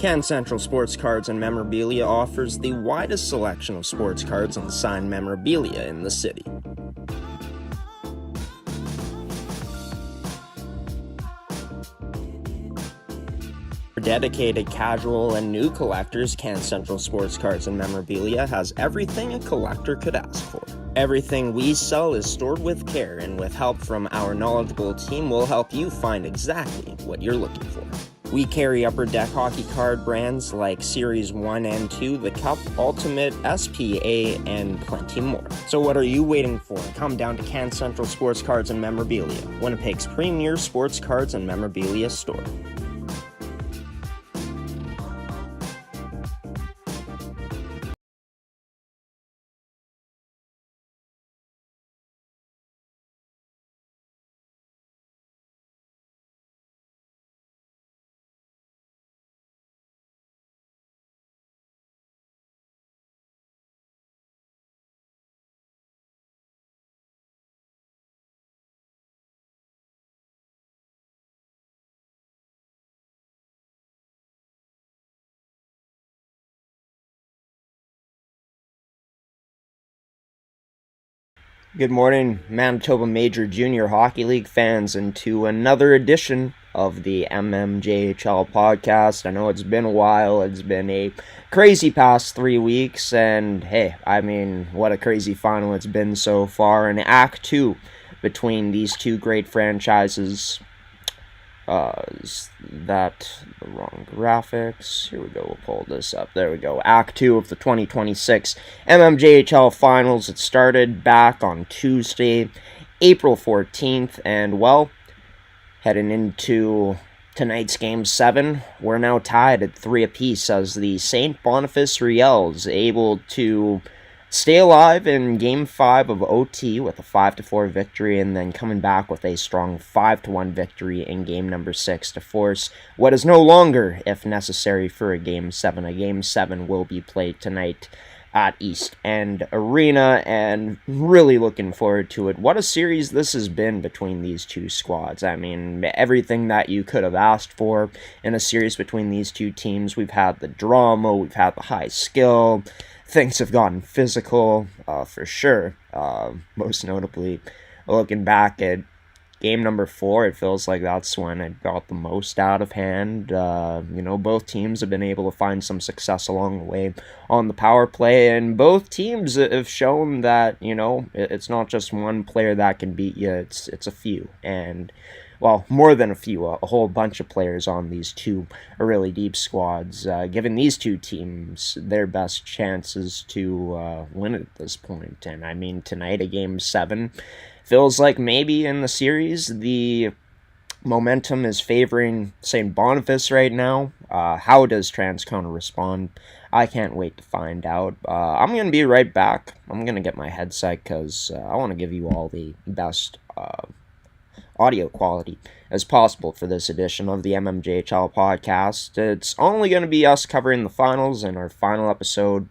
Can Central Sports Cards and Memorabilia offers the widest selection of sports cards and signed memorabilia in the city. For dedicated casual and new collectors, Can Central Sports Cards and Memorabilia has everything a collector could ask for. Everything we sell is stored with care, and with help from our knowledgeable team, we'll help you find exactly what you're looking for. We carry Upper Deck hockey card brands like Series 1 and 2, the Cup, Ultimate, SPA, and plenty more. So what are you waiting for? Come down to Can Central Sports Cards and Memorabilia, Winnipeg's premier sports cards and memorabilia store. Good morning, Manitoba Major Junior Hockey League fans, and to another edition of the mmjhl podcast. I know it's been a while. It's been a crazy past 3 weeks, and hey, I mean, what a crazy final it's been so far. In Act 2 between these two great franchises. Is that the wrong graphics? Here we go, we'll pull this up. There we go. Act 2 of the 2026 mmjhl Finals. It started back on Tuesday, April 14th, and well, heading into tonight's Game 7, we're now tied at 3 apiece as the St. Boniface Riels able to stay alive in Game 5 of OT with a 5-4 victory, and then coming back with a strong 5-1 victory in Game number 6 to force what is no longer, if necessary, for a Game 7. A Game 7 will be played tonight at East End Arena, and really looking forward to it. What a series this has been between these two squads. I mean, everything that you could have asked for in a series between these two teams. We've had the drama, we've had the high skill. Things have gotten physical, for sure. Most notably, looking back at Game number 4, it feels like that's when it got the most out of hand. Both teams have been able to find some success along the way on the power play, and both teams have shown that, it's not just one player that can beat you, it's a few. And well, more than a few, a whole bunch of players on these two really deep squads, giving these two teams their best chances to win it at this point. And I mean, tonight, a Game 7, feels like maybe in the series, the momentum is favoring St. Boniface right now. How does Transcona respond? I can't wait to find out. I'm going to be right back. I'm going to get my headset because I want to give you all the best audio quality as possible for this edition of the mmjhl podcast. It's only going to be us covering the finals and our final episode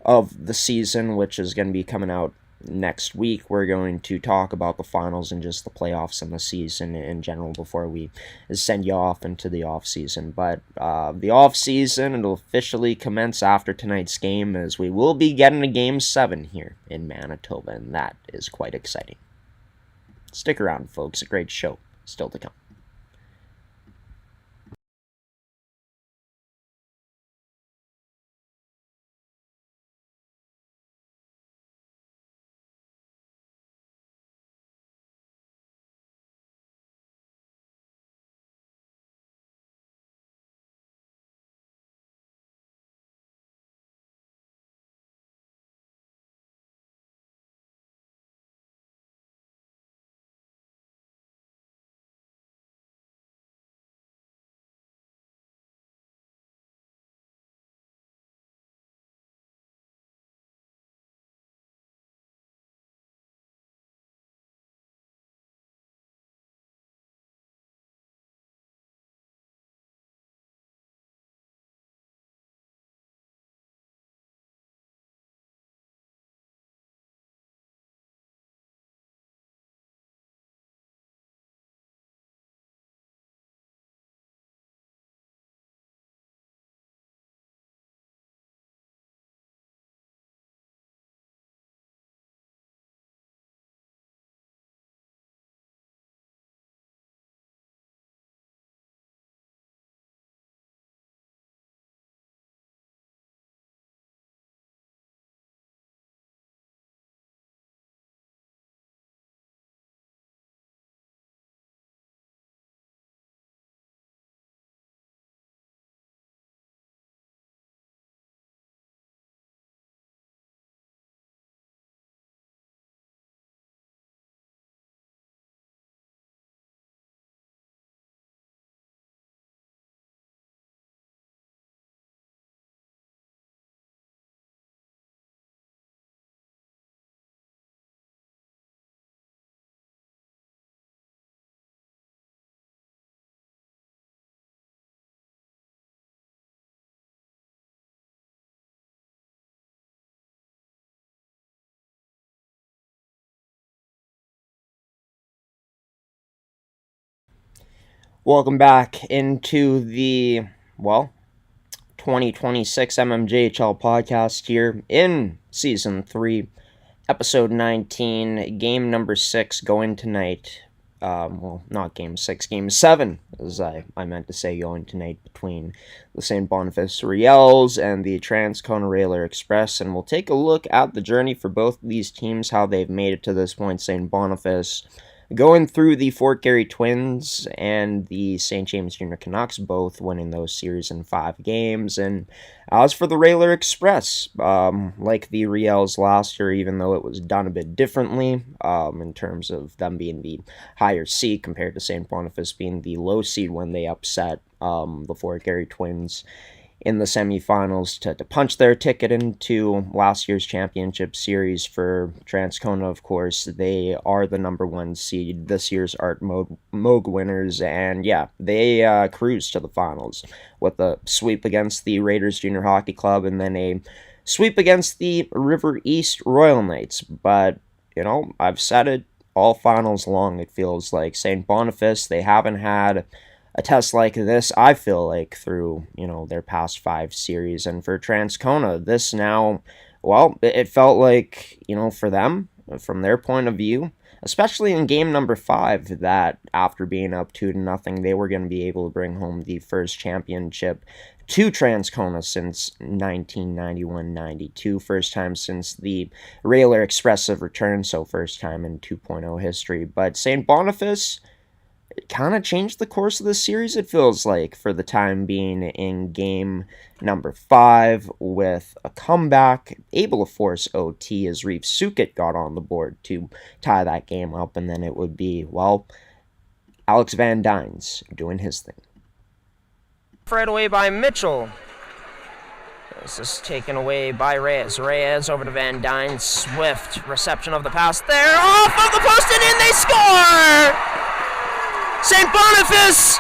of the season, which is going to be coming out next week. We're going to talk about the finals and just the playoffs and the season in general before we send you off into the off season. But the off season, it'll officially commence after tonight's game, as we will be getting a Game 7 here in Manitoba, and that is quite exciting. Stick around, folks. A great show still to come. Welcome back into the, 2026 mmjhl podcast here in Season 3, Episode 19, Game number 6 going tonight. Not Game 6, Game 7, as I meant to say, going tonight between the St. Boniface Riels and the Transcona Railer Express, and we'll take a look at the journey for both of these teams, how they've made it to this point. St. Boniface going through the Fort Garry Twins and the St. James Junior Canucks, both winning those series in 5 games. And as for the Railer Express, like the Riels last year, even though it was done a bit differently, in terms of them being the higher seed compared to St. Boniface being the low seed when they upset the Fort Garry Twins in the semifinals to punch their ticket into last year's championship series. For Transcona, of course, they are the number 1 seed, this year's Art Moog winners, and yeah, they cruised to the finals with a sweep against the Raiders Junior Hockey Club and then a sweep against the River East Royal Knights. But, I've said it all finals long, it feels like. St. Boniface, they haven't had a test like this, I feel like, through, their past 5 series. And for Transcona, this now, it felt like, for them, from their point of view, especially in game number 5, that after being up 2-0, they were going to be able to bring home the first championship to Transcona since 1991-92, first time since the Railer Express have returned, so first time in 2.0 history. But St. Boniface kind of changed the course of the series, it feels like, for the time being, in game number 5 with a comeback, able to force OT as Riels got on the board to tie that game up, and then it would be, Alex Van Dynes doing his thing. Right away by Mitchell. This is taken away by Riels. Riels over to Van Dynes. Swift reception of the pass there. Off of the post and in, they score! St. Boniface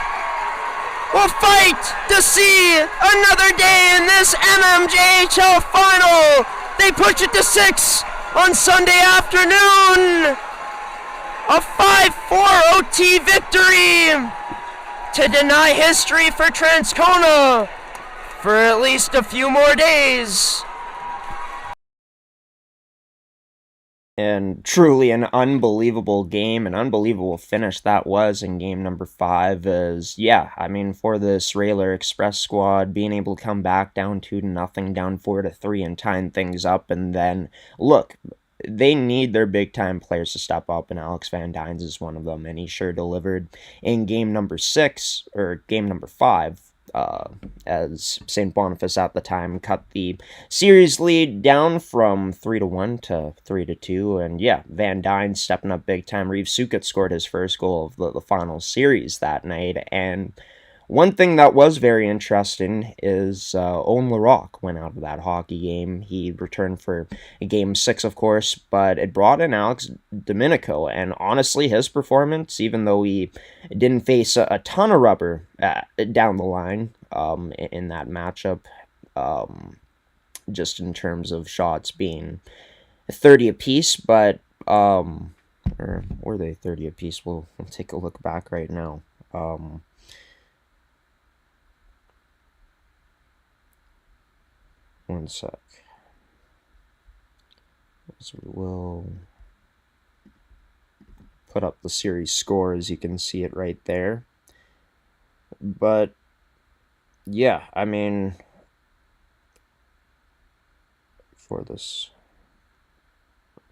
will fight to see another day in this mmjhl final. They push it to 6 on Sunday afternoon. A 5-4 OT victory to deny history for Transcona for at least a few more days. And truly an unbelievable game, an unbelievable finish that was in game number 5. For this Railer Express squad, being able to come back down 2-0, down 4-3, and tying things up. And then, look, they need their big-time players to step up, and Alex Van Dynes is one of them, and he sure delivered in game number 5, as St. Boniface at the time cut the series lead down from 3-1 to 3-2, and Van Dynes stepping up big time. Riels scored his first goal of the final series that night, and one thing that was very interesting is Owen LaRocque went out of that hockey game. He returned for game 6, of course, but it brought in Alex Domenico, and honestly, his performance, even though he didn't face a ton of rubber down the line in that matchup, just in terms of shots being 30 apiece, but, or were they 30 apiece? We'll take a look back right now. One sec. So we'll put up the series score, as you can see it right there. But, for this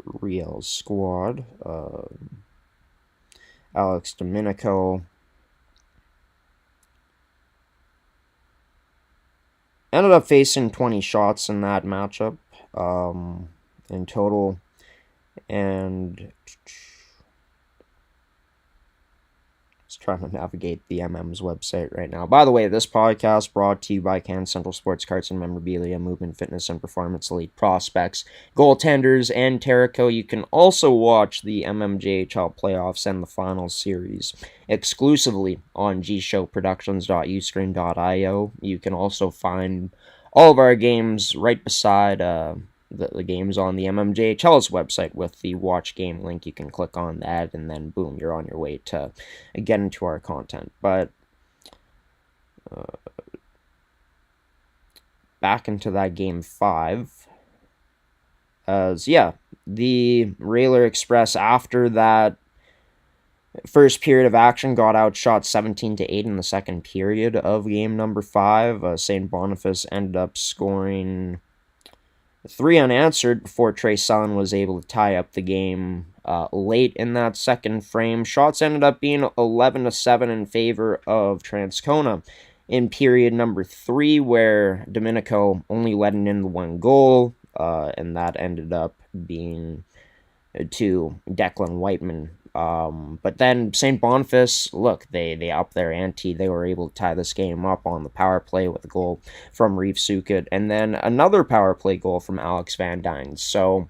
Riels squad, Alex Domenico ended up facing 20 shots in that matchup in total, and just trying to navigate the MM's website right now. By the way, this podcast brought to you by Can Central Sports Cards and Memorabilia, Movement, Fitness, and Performance Elite Prospects, Goaltenders, and Terrico. You can also watch the mmjhl playoffs and the final series exclusively on gshowproductions.uscreen.io. You can also find all of our games right beside the games on the mmjhl's website with the watch game link. You can click on that, and then boom, you're on your way to get into our content. But back into that game 5. As yeah, the Railer Express after that first period of action got outshot 17-8 in the second period of game number 5. St. Boniface ended up scoring 3 unanswered before Trey Sullen was able to tie up the game late in that second frame. Shots ended up being 11-7 in favor of Transcona in period number 3, where Domenico only letting in the 1 goal, and that ended up being to Declan Whiteman. But then St. Boniface, look, they upped their ante. They were able to tie this game up on the power play with a goal from Riels, and then another power play goal from Alex Van Dyne. So,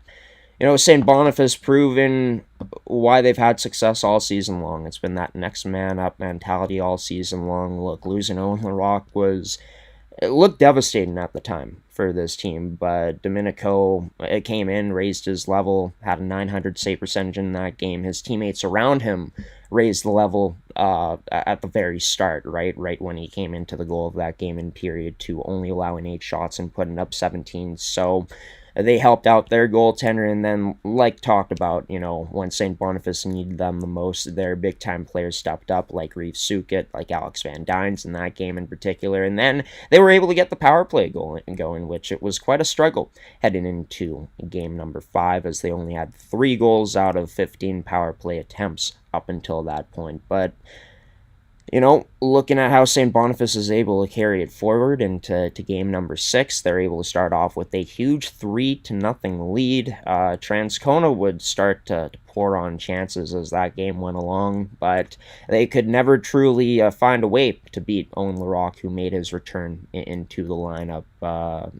St. Boniface proving why they've had success all season long. It's been that next man up mentality all season long. Look, losing Owen LaRock it looked devastating at the time for this team, but Domenico came in, raised his level, had a 900 save percentage in that game. His teammates around him raised the level at the very start, right when he came into the goal of that game in period 2, only allowing 8 shots and putting up 17. So they helped out their goaltender, and then, like talked about, when St. Boniface needed them the most, their big-time players stepped up, like Riels, like Alex Van Dynes in that game in particular, and then they were able to get the power play going, which it was quite a struggle heading into game number 5, as they only had 3 goals out of 15 power play attempts up until that point. But looking at how St. Boniface is able to carry it forward into game number 6, they're able to start off with a huge 3-0 lead. Transcona would start to pour on chances as that game went along, but they could never truly find a way to beat Owen LaRock, who made his return into the lineup,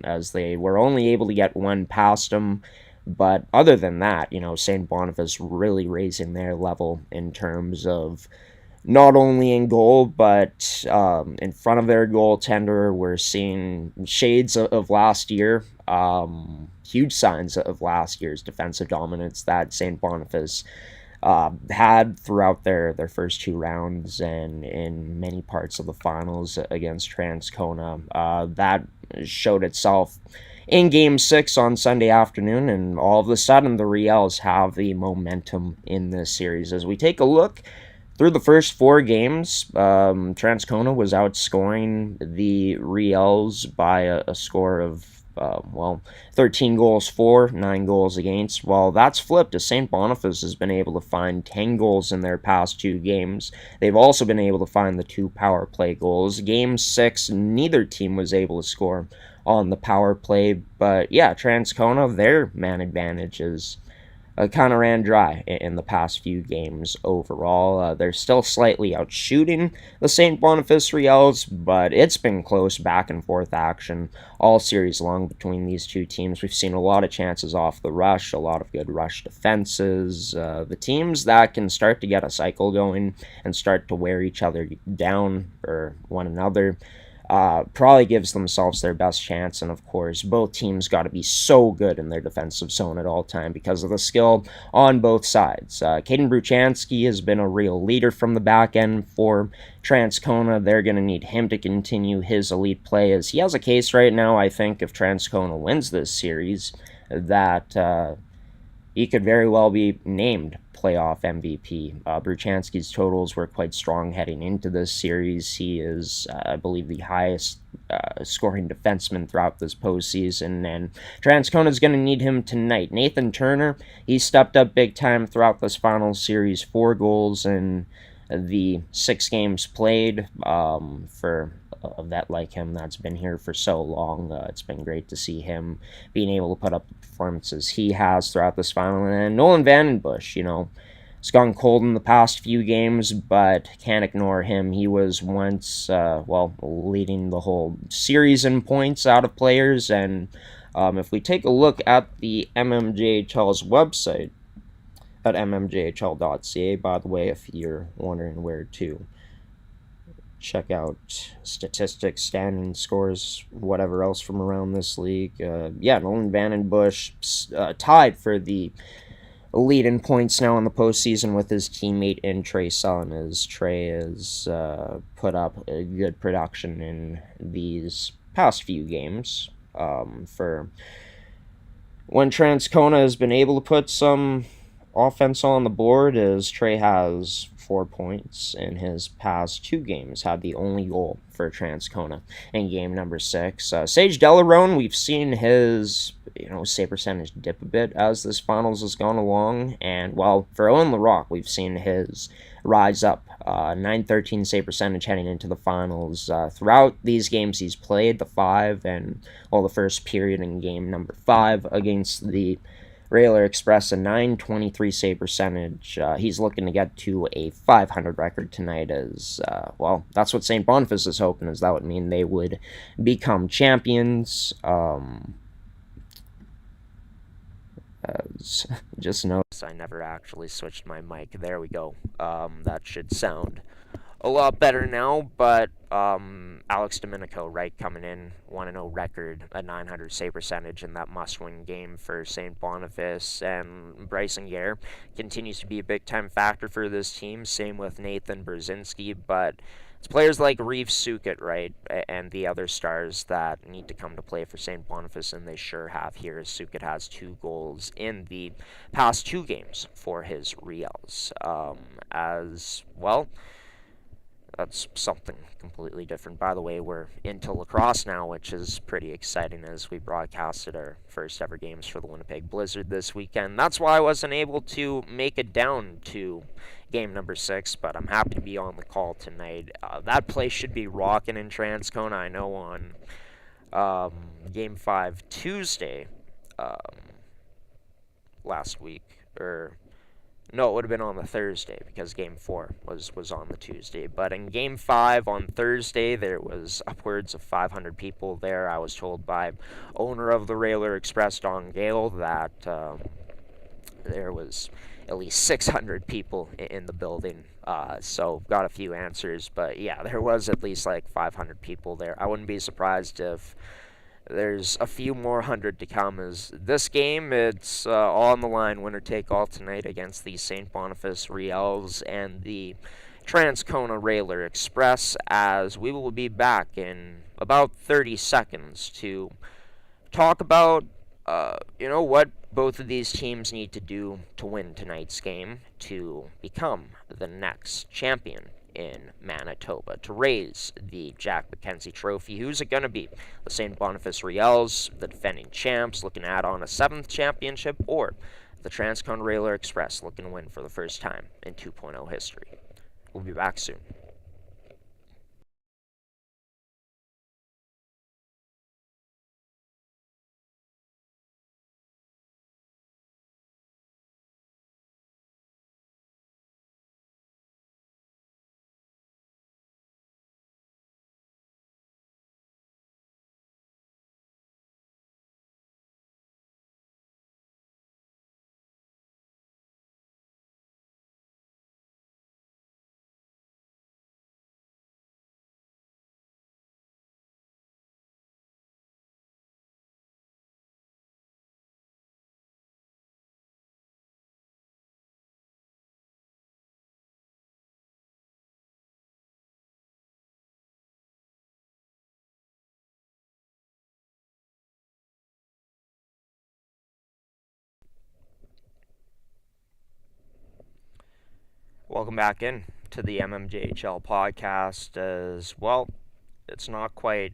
as they were only able to get 1 past him. But other than that, St. Boniface really raising their level in terms of not only in goal, but in front of their goaltender. We're seeing shades of last year, huge signs of last year's defensive dominance that St. Boniface had throughout their first 2 rounds and in many parts of the finals against Transcona. That showed itself in Game 6 on Sunday afternoon, and all of a sudden the Riels have the momentum in this series. As we take a look through the first 4 games, Transcona was outscoring the Riels by a score of, 13 goals for, 9 goals against. Well, that's flipped as St. Boniface has been able to find 10 goals in their past 2 games. They've also been able to find the 2 power play goals. Game 6, neither team was able to score on the power play, but yeah, Transcona, their man advantage is kind of ran dry in the past few games overall. They're still slightly outshooting the St. Boniface Riels, but it's been close back and forth action all series long between these 2 teams. We've seen a lot of chances off the rush, a lot of good rush defenses. The teams that can start to get a cycle going and start to wear each other down or one another probably gives themselves their best chance. And of course, both teams got to be so good in their defensive zone at all time because of the skill on both sides. Caden Bruchansky has been a real leader from the back end for Transcona. They're going to need him to continue his elite play, as he has a case right now, I think, if Transcona wins this series, that he could very well be named playoff MVP. Bruchansky's totals were quite strong heading into this series. He is, I believe, the highest scoring defenseman throughout this postseason, and Transcona is going to need him tonight. Nathan Turner, he stepped up big time throughout this final series, 4 goals in the 6 games played. For a vet like him that's been here for so long, it's been great to see him being able to put up the performances he has throughout this final. And Nolan Vandenbush, it's gone cold in the past few games, but can't ignore him. He was once, leading the whole series in points out of players. And if we take a look at the mmjhl's website, at mmjhl.ca, by the way, if you're wondering where to check out statistics, standings, scores, whatever else from around this league. Nolan Vandenbush tied for the leading points now in the postseason with his teammate in Trey Sun, as Trey has put up a good production in these past few games. For when Transcona has been able to put some offense on the board, as Trey has 4 points in his past two games, had the only goal for Transcona in game number 6. Sage Delarone, we've seen his save percentage dip a bit as this finals has gone along, and well, for Owen LaRock, we've seen his rise up. 913 save percentage heading into the finals. Throughout these games he's played, the 5 and the first period in game number 5 against the Railer Express, a 923 save percentage. He's looking to get to a 500 record tonight, as that's what St. Boniface is hoping, as that would mean they would become champions. Just notice I never actually switched my mic. There we go. That should sound a lot better now, but Alex Domenico, right, coming in, 1-0 record, a 900 save percentage in that must-win game for St. Boniface, and Bryson Gare continues to be a big-time factor for this team, same with Nathan Brzezinski, but it's players like Reeves Sukit, right, and the other stars that need to come to play for St. Boniface, and they sure have here, as Sukit has 2 goals in the past 2 games for his Riels. As well, that's something completely different. By the way, we're into lacrosse now, which is pretty exciting, as we broadcasted our first ever games for the Winnipeg Blizzard this weekend. That's why I wasn't able to make it down to game number 6, but I'm happy to be on the call tonight. That place should be rocking in Transcona. I know on game 5 Tuesday last week, or no, it would have been on the Thursday, because Game 4 was on the Tuesday. But in Game 5 on Thursday, there was upwards of 500 people there. I was told by owner of the Railer Express, Don Gale, that there was at least 600 people in the building. So got a few answers. But yeah, there was at least like 500 people there. I wouldn't be surprised if there's a few more hundred to come, as this game, it's all on the line, winner take all tonight against the St. Boniface Riels and the Transcona Railer Express, as we will be back in about 30 seconds to talk about what both of these teams need to do to win tonight's game to become the next champion in Manitoba, to raise the Jack McKenzie Trophy. Who's it going to be? The St. Boniface Riels, the defending champs, looking to add on a 7th championship, or the Transcona Railer Express, looking to win for the first time in 2.0 history? We'll be back soon. Welcome back in to the mmjhl podcast. As well, it's not quite,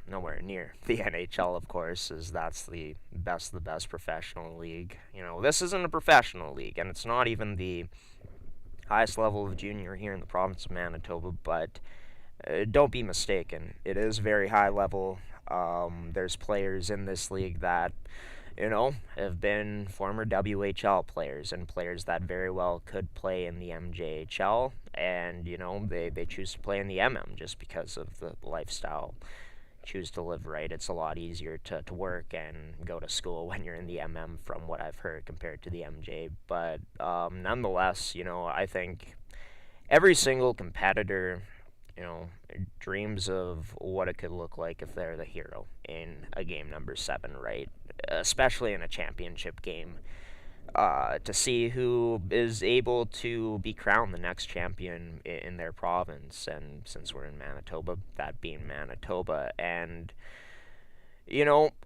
nowhere near the NHL, of course, as that's the best of the best professional league. This isn't a professional league, and it's not even the highest level of junior here in the province of Manitoba, but don't be mistaken, it is very high level. There's players in this league that have been former WHL players, and players that very well could play in the MJHL, and, they choose to play in the just because of the lifestyle choose to live, right. It's a lot easier to work and go to school when you're in the from what I've heard, compared to the MJ, but nonetheless, I think every single competitor, dreams of what it could look like if they're the hero in a game number 7, right? Especially in a championship game. to see who is able to be crowned the next champion in their province. And since we're in Manitoba, that being Manitoba. And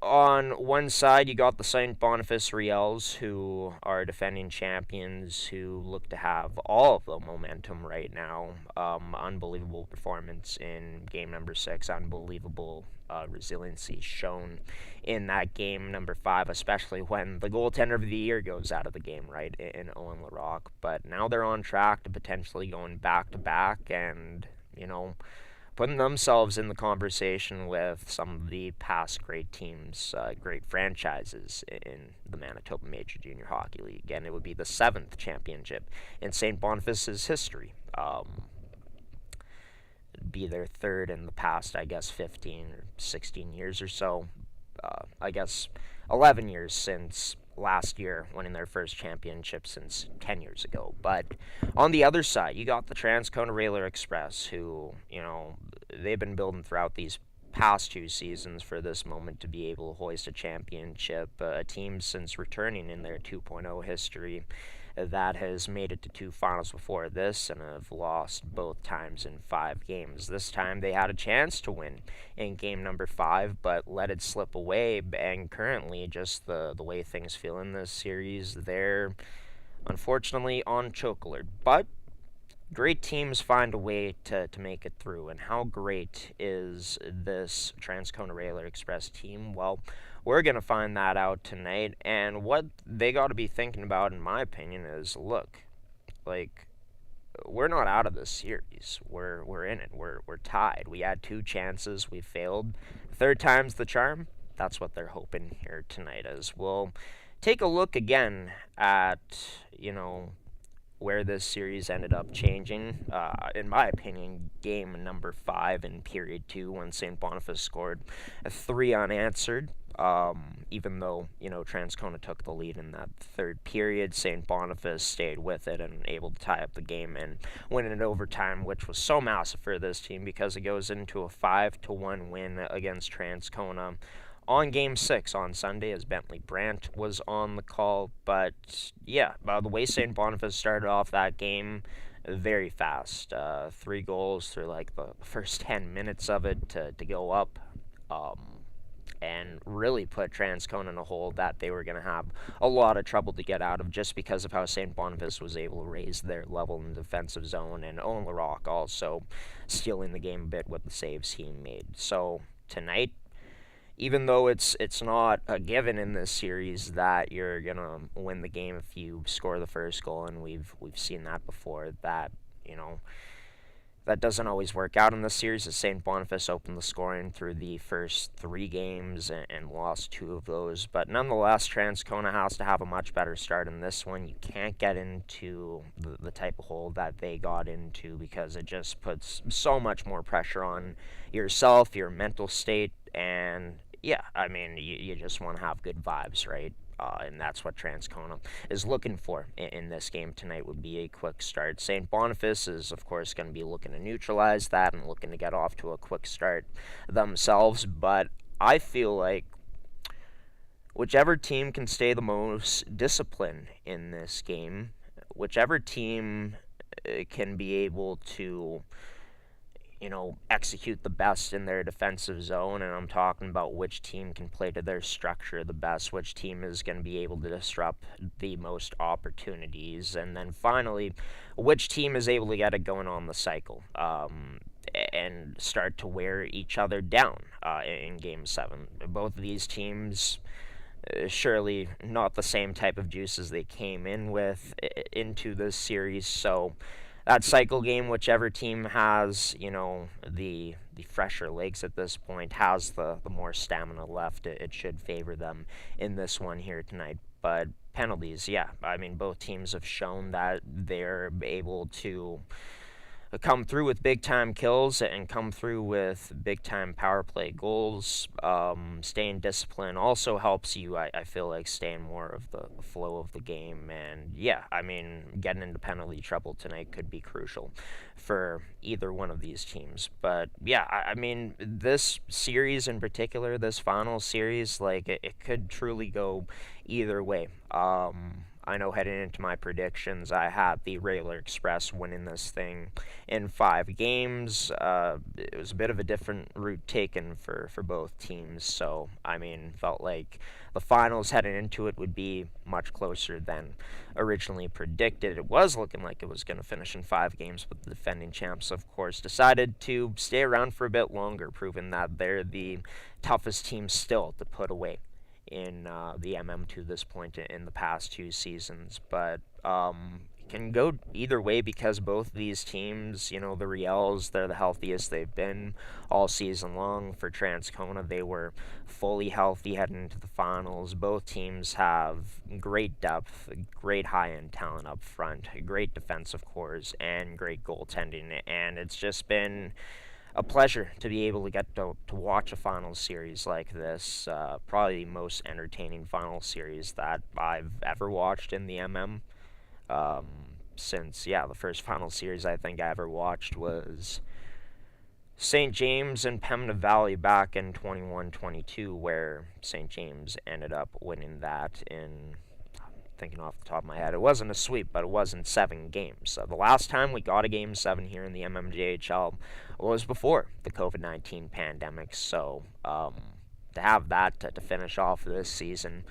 on one side, you got the St. Boniface Riels, who are defending champions, who look to have all of the momentum right now. Unbelievable performance in game number 6, unbelievable resiliency shown in that game number 5, especially when the goaltender of the year goes out of the game, right, in Owen Larocque. But now they're on track to potentially going back-to-back and, putting themselves in the conversation with some of the past great teams, great franchises in the Manitoba Major Junior Hockey League. Again, it would be the 7th championship in St. Boniface's history. It'd be their 3rd in the past, I guess, 15 or 16 years or so. I guess 11 years since last year, winning their first championship since 10 years ago. But on the other side, you got the Transcona Railer Express, who, they've been building throughout these past 2 seasons for this moment to be able to hoist a championship. A team since returning in their 2.0 history that has made it to 2 finals before this and have lost both times in 5 games. This time they had a chance to win in game number 5, but let it slip away. And currently, just the way things feel in this series, they're unfortunately on choke alert. But great teams find a way to make it through. And how great is this Transcona Railer Express team? Well, we're going to find that out tonight. And what they got to be thinking about, in my opinion, is, look, we're not out of this series. We're in it. We're tied. We had 2 chances. We failed. 3rd time's the charm. That's what they're hoping here tonight, as we'll take a look again at, where this series ended up changing. In my opinion, game number 5 in period 2, when St. Boniface scored 3 unanswered. Even though, Transcona took the lead in that 3rd period, St. Boniface stayed with it and able to tie up the game and win in overtime, which was so massive for this team because it goes into a 5-1 win against Transcona on Game 6 on Sunday, as Bentley Brandt was on the call. But yeah, the way St. Boniface started off that game, very fast. 3 goals through the first 10 minutes of it to go up. And really put Transcona in a hole that they were going to have a lot of trouble to get out of, just because of how St. Boniface was able to raise their level in the defensive zone, and Owen Larocque also stealing the game a bit with the saves he made. So tonight, even though it's not a given in this series that you're gonna win the game if you score the first goal, and we've seen that before, that that doesn't always work out in this series, as St. Boniface opened the scoring through the first 3 games and lost 2 of those. But nonetheless, Transcona has to have a much better start in this one. You can't get into the type of hole that they got into, because it just puts so much more pressure on yourself, your mental state, and yeah, you just want to have good vibes, right? And that's what Transcona is looking for in this game tonight, would be a quick start. St. Boniface is, of course, going to be looking to neutralize that and looking to get off to a quick start themselves. But I feel like whichever team can stay the most disciplined in this game, whichever team can be able to execute the best in their defensive zone, and I'm talking about which team can play to their structure the best, which team is going to be able to disrupt the most opportunities, and then finally, which team is able to get it going on the cycle, and start to wear each other down in Game 7. Both of these teams, surely not the same type of juices they came in with into this series, so that cycle game, whichever team has, the fresher legs at this point, has the more stamina left, it should favor them in this one here tonight. But penalties, yeah, both teams have shown that they're able to come through with big-time kills and come through with big-time power play goals. Staying disciplined also helps you, I feel like, staying more of the flow of the game. And yeah, getting into penalty trouble tonight could be crucial for either one of these teams. But yeah, this series in particular, this final series, it could truly go either way. I know heading into my predictions, I had the Railer Express winning this thing in 5 games. It was a bit of a different route taken for both teams, so I mean, felt like the finals heading into it would be much closer than originally predicted. It was looking like it was going to finish in 5 games, but the defending champs, of course, decided to stay around for a bit longer, proving that they're the toughest team still to put away in the MM to this point in the past 2 seasons. But it can go either way because both these teams, the Riels, they're the healthiest they've been all season long. For Transcona, they were fully healthy heading into the finals. Both teams have great depth, great high-end talent up front, great defensive cores, and great goaltending. And it's just been a pleasure to be able to get to watch a finals series like this. Probably the most entertaining finals series that I've ever watched in the MM. Since, the first finals series I think I ever watched was St. James and Pembina Valley back in 21-22, where St. James ended up winning that in, thinking off the top of my head, it wasn't a sweep, but it was in 7 games. So the last time we got a Game 7 here in the mmjhl was before the COVID-19 pandemic. So to have that to finish off this season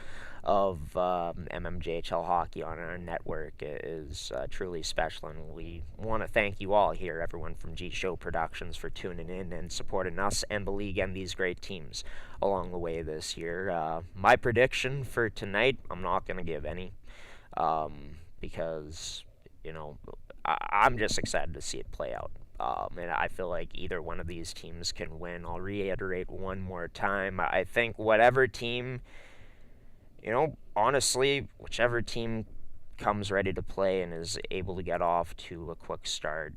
of mmjhl hockey on our network is truly special, and we want to thank you all here, everyone from G Show Productions, for tuning in and supporting us and the league and these great teams along the way this year. My prediction for tonight, I'm not going to give any, because I'm just excited to see it play out. And I feel like either one of these teams can win. I'll reiterate one more time. I think whatever team, honestly, whichever team comes ready to play and is able to get off to a quick start,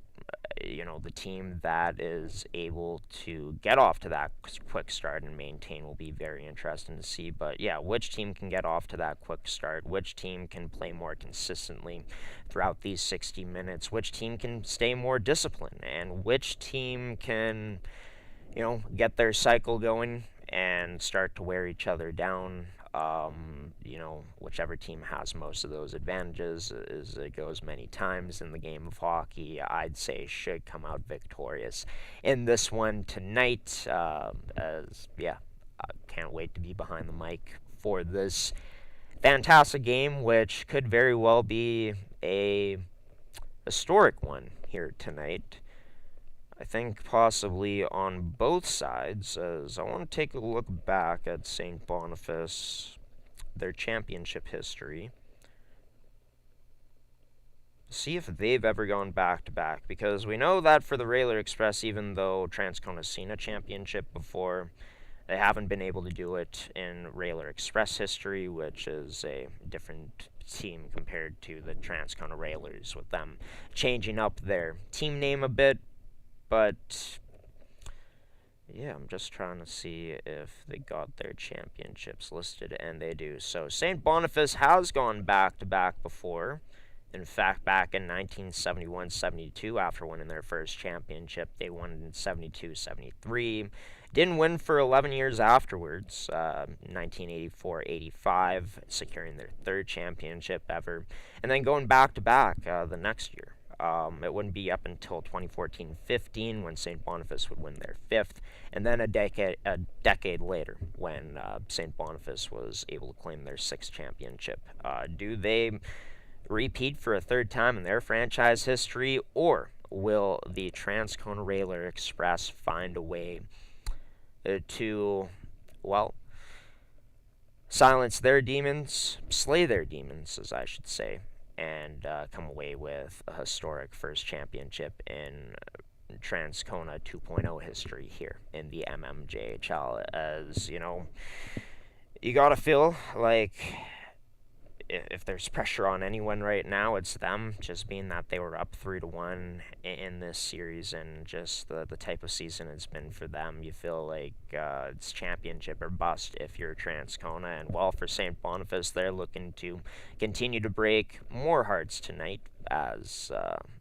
the team that is able to get off to that quick start and maintain will be very interesting to see. But which team can get off to that quick start, which team can play more consistently throughout these 60 minutes, which team can stay more disciplined, and which team can, get their cycle going and start to wear each other down. Whichever team has most of those advantages, as it goes many times in the game of hockey, I'd say should come out victorious in this one tonight. I can't wait to be behind the mic for this fantastic game, which could very well be a historic one here tonight. I think possibly on both sides, as I want to take a look back at St. Boniface, their championship history, see if they've ever gone back-to-back, because we know that for the Railer Express, even though Transcona's seen a championship before, they haven't been able to do it in Railer Express history, which is a different team compared to the Transcona Railers, with them changing up their team name a bit. But I'm just trying to see if they got their championships listed, and they do. So St. Boniface has gone back-to-back before. In fact, back in 1971-72, after winning their first championship, they won in 72-73. Didn't win for 11 years afterwards, 1984-85, securing their third championship ever, and then going back-to-back the next year. It wouldn't be up until 2014-15 when St. Boniface would win their fifth, and then a decade later when St. Boniface was able to claim their sixth championship. Do they repeat for a third time in their franchise history, or will the Transcona Railer Express find a way to, silence their demons, slay their demons, as I should say, and come away with a historic first championship in Transcona 2.0 history here in the mmjhl? As you gotta feel like if there's pressure on anyone right now, it's them, just being that they were up 3-1 in this series, and just the type of season it's been for them. You feel like it's championship or bust if you're Transcona. And for St. Boniface, they're looking to continue to break more hearts tonight as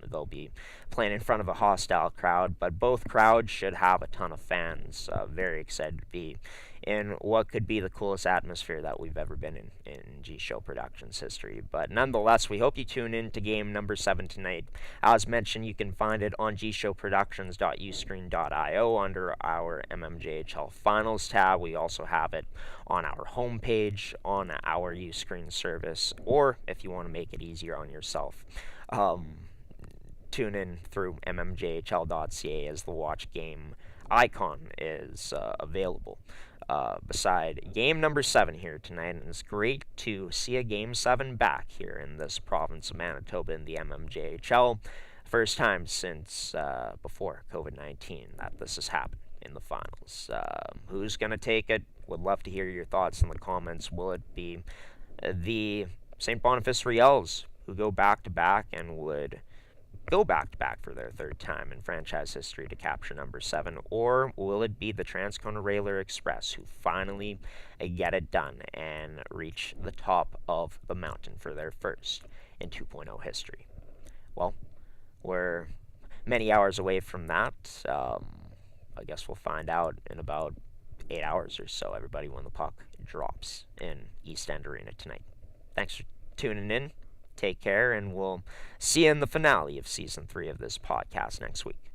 they'll be playing in front of a hostile crowd, but both crowds should have a ton of fans. Very excited to be in what could be the coolest atmosphere that we've ever been in G-Show Productions history. But nonetheless, we hope you tune in to game number 7 tonight. As mentioned, you can find it on gshowproductions.uscreen.io under our mmjhl finals tab. We also have it on our homepage on our Uscreen service, or if you want to make it easier on yourself, tune in through mmjhl.ca as the watch game icon is available. Beside game number 7 here tonight, and it's great to see a game 7 back here in this province of Manitoba in the mmjhl. First time since before COVID-19 that this has happened in the finals. Who's going to take it? Would love to hear your thoughts in the comments. Will it be the St. Boniface Riels, who go back-to-back and would go back-to-back for their third time in franchise history to capture number 7, or will it be the Transcona Railer Express who finally get it done and reach the top of the mountain for their first in 2.0 history? Well, we're many hours away from that. I guess we'll find out in about 8 hours or so, everybody, when the puck drops in East End Arena tonight. Thanks for tuning in. Take care, and we'll see you in the finale of Season 3 of this podcast next week.